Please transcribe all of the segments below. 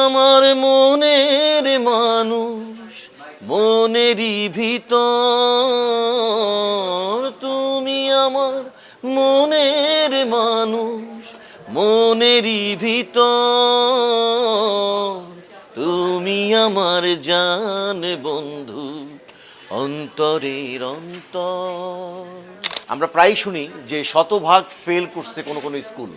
আমার মনের মানুষ, মনেরই ভিতর। তুমি আমার মনের মানুষ, মনেরই ভিতর। তুমি আমার জান বন্ধু, অন্তরের অন্তর। আমরা প্রায় শুনি যে শতভাগ ফেল করছে কোনো কোনো স্কুল,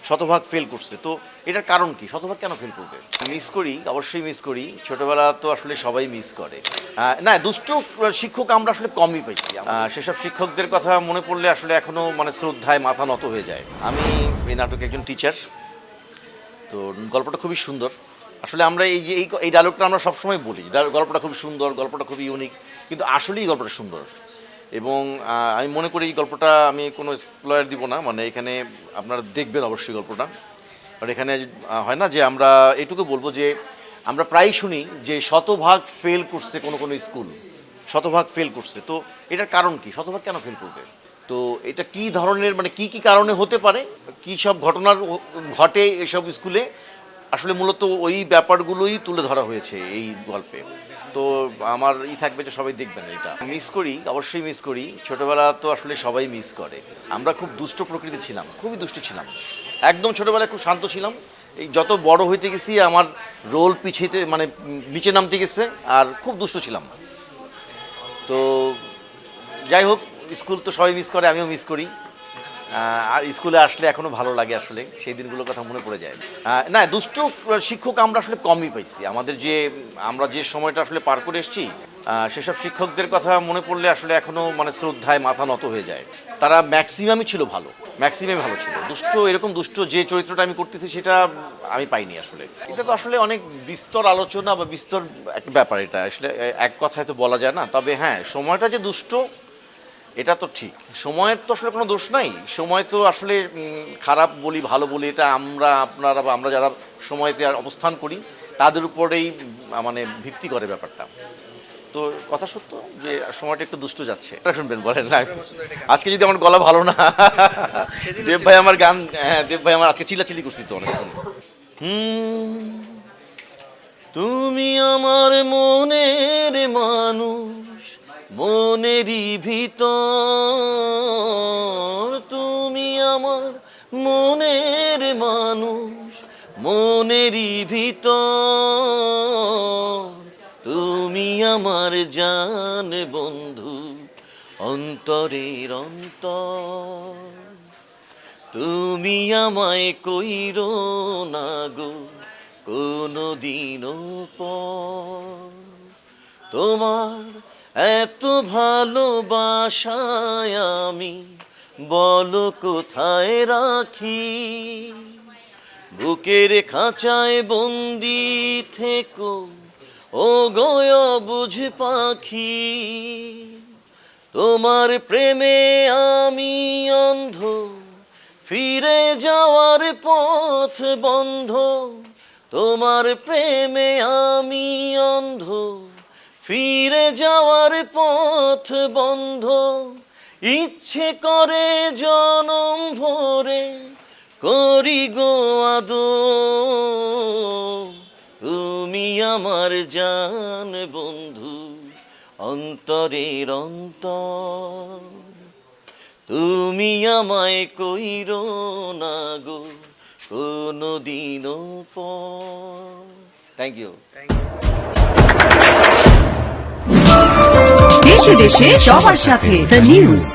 শতভাগ ফেল করছে। তো এটার কারণ কি? শতভাগ কেন ফেল করবে? মিস করি, অবশ্যই মিস করি। ছোটবেলা তো আসলে সবাই মিস করে। না, দুষ্টু শিক্ষক আমরা আসলে কমই পাইছি। সেসব শিক্ষকদের কথা মনে পড়লে আসলে এখনো মানে শ্রদ্ধায় মাথা নত হয়ে যায়। আমি এই নাটকে একজন টিচার। তো গল্পটা খুবই সুন্দর। আসলে আমরা এই যে এই ডায়লগটা আমরা সবসময় বলি, গল্পটা খুবই সুন্দর, গল্পটা খুবই ইউনিক, কিন্তু আসলেই গল্পটা সুন্দর। এবং আমি মনে করি এই গল্পটা আমি কোনো স্পয়লার দিব না, মানে এখানে আপনারা দেখবেন অবশ্যই গল্পটা। আর এখানে হয় না যে আমরা এটুকু বলবো যে আমরা প্রায় শুনি যে শতভাগ ফেল করছে কোনো কোনো স্কুল, শতভাগ ফেল করছে। তো এটার কারণ কি? শতভাগ কেন ফেল করবে? তো এটা কি ধরনের মানে কি কি কারণে হতে পারে, কি সব ঘটনার ঘটে এসব স্কুলে, আসলে মূলত ওই ব্যাপারগুলোই তুলে ধরা হয়েছে এই গল্পে। তো আমার থাকবে যে সবাই দেখবেন এটা। মিস করি, অবশ্যই মিস করি। ছোটোবেলা তো আসলে সবাই মিস করে। আমরা খুব দুষ্ট প্রকৃতি ছিলাম, খুবই দুষ্ট ছিলাম। একদম ছোটোবেলায় খুব শান্ত ছিলাম। এই যত বড় হইতে গেছি আমার রোল পিছিয়ে মানে নিচে নামতে গেছে, আর খুব দুষ্ট ছিলাম। তো যাই হোক, স্কুল তো সবাই মিস করে, আমিও মিস করি। আর স্কুলে আসলে এখনও ভালো লাগে, আসলে সেই দিনগুলোর কথা মনে পড়ে যায়। না, দুষ্ট শিক্ষক আমরা আসলে কমই পাইছি। আমাদের যে আমরা যে সময়টা আসলে পার করে এসেছি, সেসব শিক্ষকদের কথা মনে পড়লে আসলে এখনও মানে শ্রদ্ধায় মাথা নত হয়ে যায়। তারা ম্যাক্সিমামই ছিল ভালো, ম্যাক্সিমামই ভালো ছিল। দুষ্ট, এরকম দুষ্ট যে চরিত্রটা আমি করতেছি সেটা আমি পাইনি আসলে। এটা তো আসলে অনেক বিস্তর আলোচনা বা বিস্তর একটা ব্যাপার। এটা আসলে এক কথায় তো বলা যায় না। তবে হ্যাঁ, সময়টা যে দুষ্ট এটা তো ঠিক। সময়ের তো আসলে কোনো দোষ নাই। সময় তো আসলে খারাপ বলি ভালো বলি, এটা আমরা আপনারা বা আমরা যারা সময়তে অবস্থান করি তাদের উপরেই মানে ভিত্তি করে ব্যাপারটা। তো কথা সত্য যে সময়টা একটু দুষ্ট যাচ্ছে। শুনবেন, বলেন না আজকে যদি আমার গলা ভালো না, দেব ভাই আমার গান, হ্যাঁ দেব ভাই আমার আজকে চিল্লাচিল্লি করছি তো অনেকক্ষণ। তুমি আমার মনের মানুষ, মনেরই ভিতর। তুমি আমার মনের মানুষ, মনেরই ভিতর। তুমি আমার জান বন্ধু, অন্তরের অন্তর। তুমি আমায় কইরো না গো কোনো দিনও পর। তোমার এত ভালোবাসায় আমি বলো কোথায় রাখি। বুকের খাঁচায় বন্দি থেকো ও গো বুঝ পাখি। তোমার প্রেমে আমি অন্ধ, ফিরে যাওয়ার পথ বন্ধ। তোমার প্রেমে আমি অন্ধ, ফিরে যাওয়ার পথ বন্ধ। ইচ্ছে করে জনম ভরে করি গো আদর। তুমি আমার জান বন্ধু, অন্তরের অন্তর। তুমি আমায় কইরো না গো কোনো দিনও পর। Thank you. দেশে দেশে সবার সাথে দ্য নিউজ।